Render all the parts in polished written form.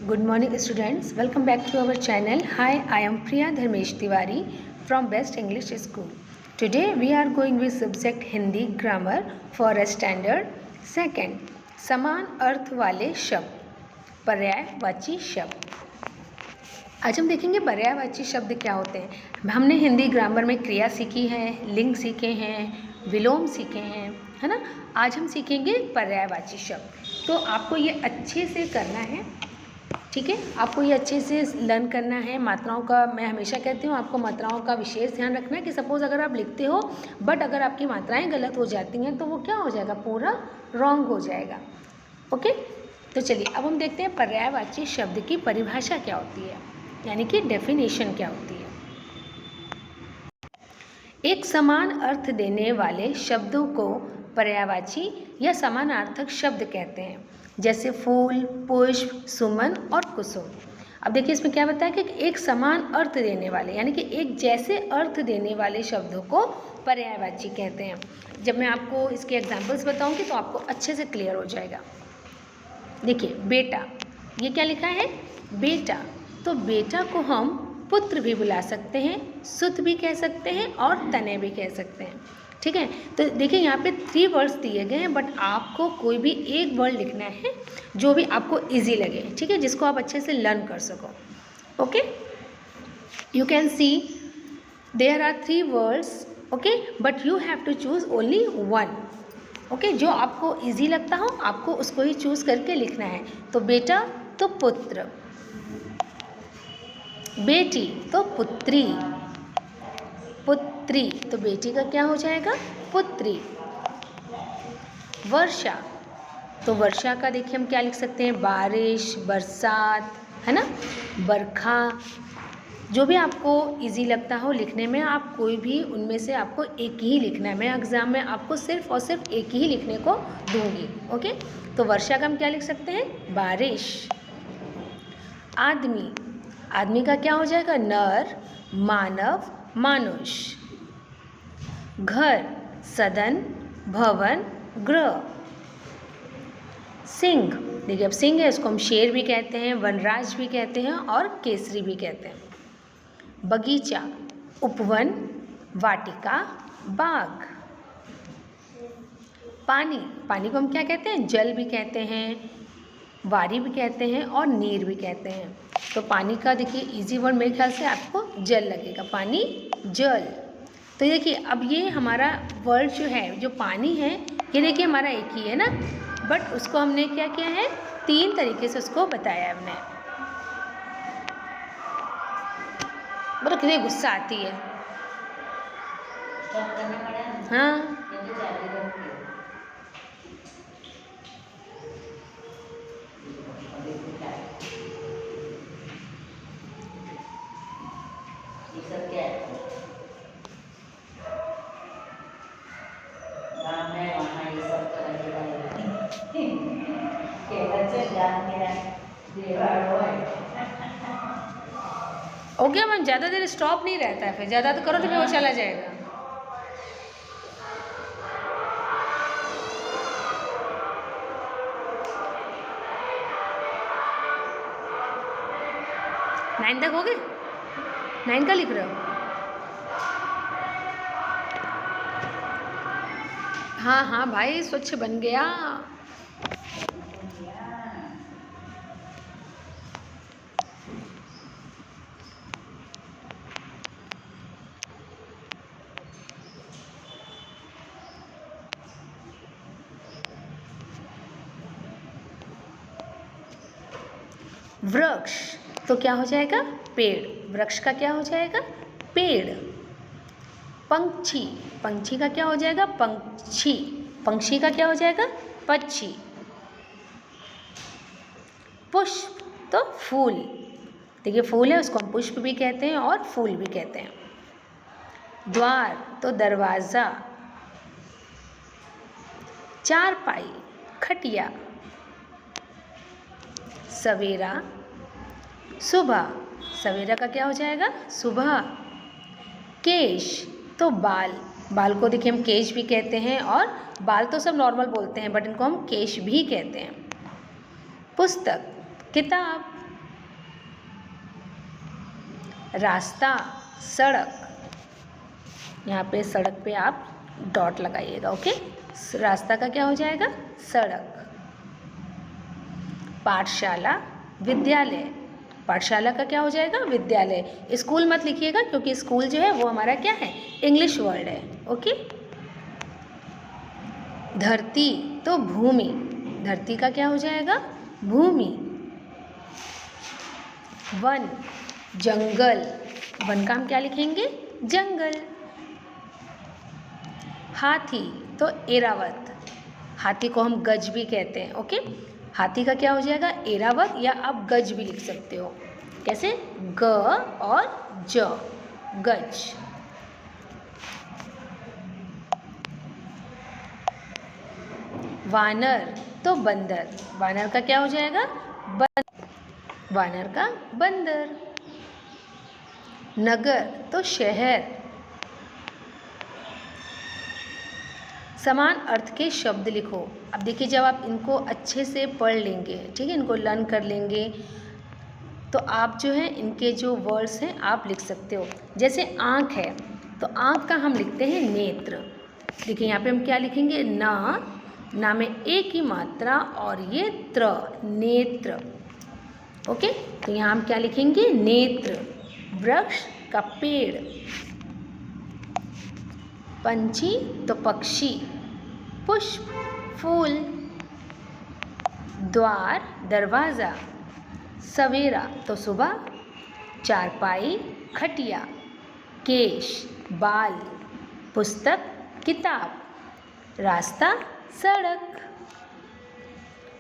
Good morning students, welcome back to our channel. Hi, I am Priya Dharmesh Tiwari from Best English School. Today we are going with subject Hindi grammar for a standard second. समान अर्थ वाले शब्द, पर्यायवाची शब्द। आज हम देखेंगे पर्यायवाची शब्द क्या होते हैं। हमने हिंदी ग्रामर में क्रिया सीखी है, लिंग सीखे हैं, विलोम सीखे हैं, है ना। आज हम सीखेंगे पर्यायवाची शब्द। तो आपको ये अच्छे से करना है, ठीक है। आपको ये अच्छे से लर्न करना है। मात्राओं का, मैं हमेशा कहती हूँ आपको मात्राओं का विशेष ध्यान रखना है कि सपोज़ अगर आप लिखते हो बट अगर आपकी मात्राएं गलत हो जाती हैं तो वो क्या हो जाएगा, पूरा रॉन्ग हो जाएगा। ओके, तो चलिए अब हम देखते हैं पर्यायवाची शब्द की परिभाषा क्या होती है, यानी कि डेफिनेशन क्या होती है। एक समान अर्थ देने वाले शब्दों को पर्यायवाची या समानार्थक शब्द कहते हैं, जैसे फूल, पुष्प, सुमन और कुसुम। अब देखिए इसमें क्या बताया कि एक समान अर्थ देने वाले, यानी कि एक जैसे अर्थ देने वाले शब्दों को पर्यायवाची कहते हैं। जब मैं आपको इसके एग्जाम्पल्स बताऊंगी तो आपको अच्छे से क्लियर हो जाएगा। देखिए बेटा, ये क्या लिखा है, बेटा। तो बेटा को हम पुत्र भी बुला सकते हैं, सुत भी कह सकते हैं और तने भी कह सकते हैं, ठीक है। तो देखिए यहाँ पे 3 वर्ड्स दिए गए हैं, बट आपको कोई भी एक वर्ड लिखना है जो भी आपको इजी लगे, ठीक है, जिसको आप अच्छे से लर्न कर सको। Okay, you can see there are 3 words, okay, but you have to choose only 1। Okay, जो आपको इजी लगता हो आपको उसको ही चूज करके लिखना है। तो बेटा तो पुत्र, बेटी तो पुत्री, पुत्री तो बेटी का क्या हो जाएगा, पुत्री। वर्षा, तो वर्षा का देखिए हम क्या लिख सकते हैं, बारिश, बरसात, है ना, बरखा। जो भी आपको इजी लगता हो लिखने में, आप कोई भी उनमें से आपको एक ही लिखना है। मैं एग्जाम में आपको सिर्फ और सिर्फ एक ही लिखने को दूंगी। ओके, तो वर्षा का हम क्या लिख सकते हैं, बारिश। आदमी, आदमी का क्या हो जाएगा, नर, मानव, मानुष। घर, सदन, भवन, गृह। सिंह, देखिए अब सिंह है, इसको हम शेर भी कहते हैं, वनराज भी कहते हैं और केसरी भी कहते हैं। बगीचा, उपवन, वाटिका, बाग। पानी, पानी को हम क्या कहते हैं, जल भी कहते हैं, वारी भी कहते हैं और नीर भी कहते हैं। तो पानी का देखिए इजी वर्ड मेरे ख्याल से आपको जल लगेगा, पानी, जल। तो देखिए अब ये हमारा वर्ड जो है, जो पानी है, ये देखिए हमारा एक ही है ना, बट उसको हमने क्या किया है, 3 तरीके से उसको बताया है हमने। मतलब कितनी गुस्सा आती है, हाँ। हो गया मैम, ज़्यादा देर स्टॉप नहीं रहता है, फिर ज़्यादा तो करो तो फिर वो चला जाएगा। नाइन तक हो गए, 9 का लिख रहे हो, हाँ हाँ भाई, स्वच्छ बन गया। वृक्ष, तो क्या हो जाएगा, पेड़। वृक्ष का क्या हो जाएगा, पेड़। पंछी, पंछी का क्या हो जाएगा, पंछी। पंछी का क्या हो जाएगा, पक्षी। पुष्प, तो फूल। देखिए फूल है, उसको हम पुष्प भी कहते हैं और फूल भी कहते हैं। द्वार, तो दरवाज़ा। चारपाई, खटिया। सवेरा, सुबह। सवेरा का क्या हो जाएगा, सुबह। केश, तो बाल। बाल को देखिए हम केश भी कहते हैं, और बाल तो सब नॉर्मल बोलते हैं बट इनको हम केश भी कहते हैं। पुस्तक, किताब। रास्ता, सड़क, यहाँ पे सड़क पे आप डॉट लगाइएगा, ओके। रास्ता का क्या हो जाएगा? सड़क। पाठशाला, विद्यालय, पाठशाला का क्या हो जाएगा? विद्यालय। स्कूल मत लिखिएगा क्योंकि स्कूल जो है वो हमारा क्या है? इंग्लिश वर्ड है, ओके। धरती तो भूमि, धरती का क्या हो जाएगा? भूमि। वन, जंगल, वन का हम क्या लिखेंगे? जंगल। हाथी तो एरावत, हाथी को हम गज भी कहते हैं, ओके। हाथी का क्या हो जाएगा? एरावत, या आप गज भी लिख सकते हो। कैसे? ग और ज, गज। वानर तो बंदर, वानर का क्या हो जाएगा? वानर का बंदर। नगर तो शहर। समान अर्थ के शब्द लिखो। अब देखिए, जब आप इनको अच्छे से पढ़ लेंगे, ठीक है, इनको लर्न कर लेंगे, तो आप जो है इनके जो वर्ड्स हैं आप लिख सकते हो। जैसे आँख है तो आँख का हम लिखते हैं नेत्र। देखिए यहाँ पे हम क्या लिखेंगे? ना में ए की मात्रा और ये त्र, नेत्र, ओके। तो यहाँ हम क्या लिखेंगे? नेत्र। वृक्ष का पेड़। पंछी तो पक्षी। पुष्प, फूल। द्वार, दरवाज़ा। सवेरा तो सुबह। चारपाई, खटिया। केश, बाल। पुस्तक, किताब। रास्ता, सड़क।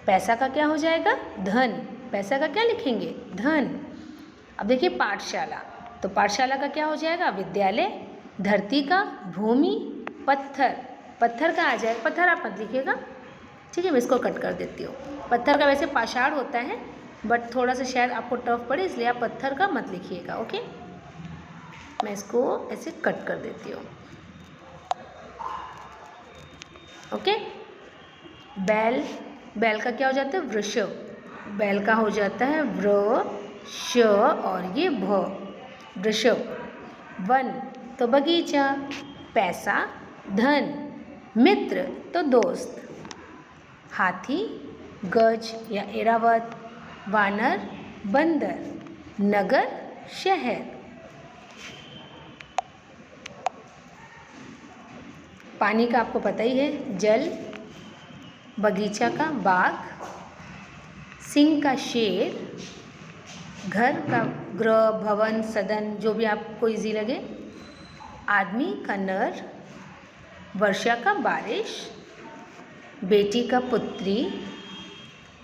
पैसा का क्या हो जाएगा? धन। पैसा का क्या लिखेंगे? धन। अब देखिए पाठशाला, तो पाठशाला का क्या हो जाएगा? विद्यालय। धरती का भूमि। पत्थर, पत्थर का आ जाएगा, पत्थर आप मत लिखिएगा, ठीक है, मैं इसको कट कर देती हूँ। पत्थर का वैसे पाषाण होता है बट थोड़ा सा शायद आपको टफ पड़े, इसलिए आप पत्थर का मत लिखिएगा, ओके। मैं इसको ऐसे कट कर देती हूँ, ओके। बैल, बैल का क्या हो जाता है? वृषभ। बैल का हो जाता है वृष और ये भ, वृषभ। वन तो बगीचा। पैसा, धन। मित्र तो दोस्त। हाथी, गज या एरावत। वानर, बंदर। नगर, शहर। पानी का आपको पता ही है, जल। बगीचा का बाग। सिंह का शेर। घर का गृह, भवन, सदन, जो भी आपको इजी लगे। आदमी का नर। वर्षा का बारिश। बेटी का पुत्री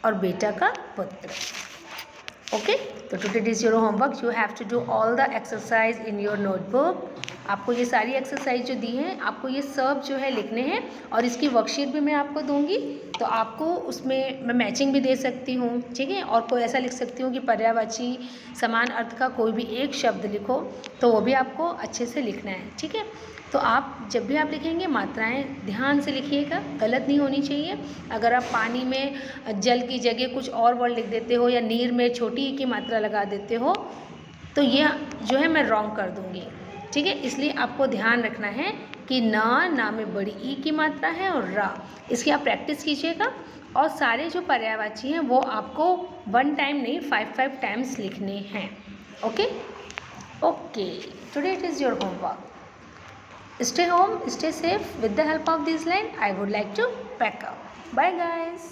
और बेटा का पुत्र, ओके। तो today it is your homework, you have to do all the exercise in your notebook. आपको ये सारी एक्सरसाइज जो दी हैं आपको ये सब जो है लिखने हैं, और इसकी वर्कशीट भी मैं आपको दूंगी, तो आपको उसमें मैं मैचिंग भी दे सकती हूँ, ठीक है। और कोई ऐसा लिख सकती हूँ कि पर्यायवाची समान अर्थ का कोई भी एक शब्द लिखो, तो वो भी आपको अच्छे से लिखना है, ठीक है। तो आप जब भी आप लिखेंगे मात्राएं ध्यान से लिखिएगा, गलत नहीं होनी चाहिए। अगर आप पानी में जल की जगह कुछ और वर्ड लिख देते हो या नीर में छोटी ई की मात्रा लगा देते हो तो ये जो है मैं रॉन्ग कर दूँगी, ठीक है। इसलिए आपको ध्यान रखना है कि ना में बड़ी ई की मात्रा है और रा, इसकी आप प्रैक्टिस कीजिएगा। और सारे जो पर्यायवाची हैं वो आपको 1 टाइम नहीं 5 टाइम्स लिखने हैं, okay. Today it is your homework. Stay home, stay safe. With the help of this line, I would like to pack up. Bye guys.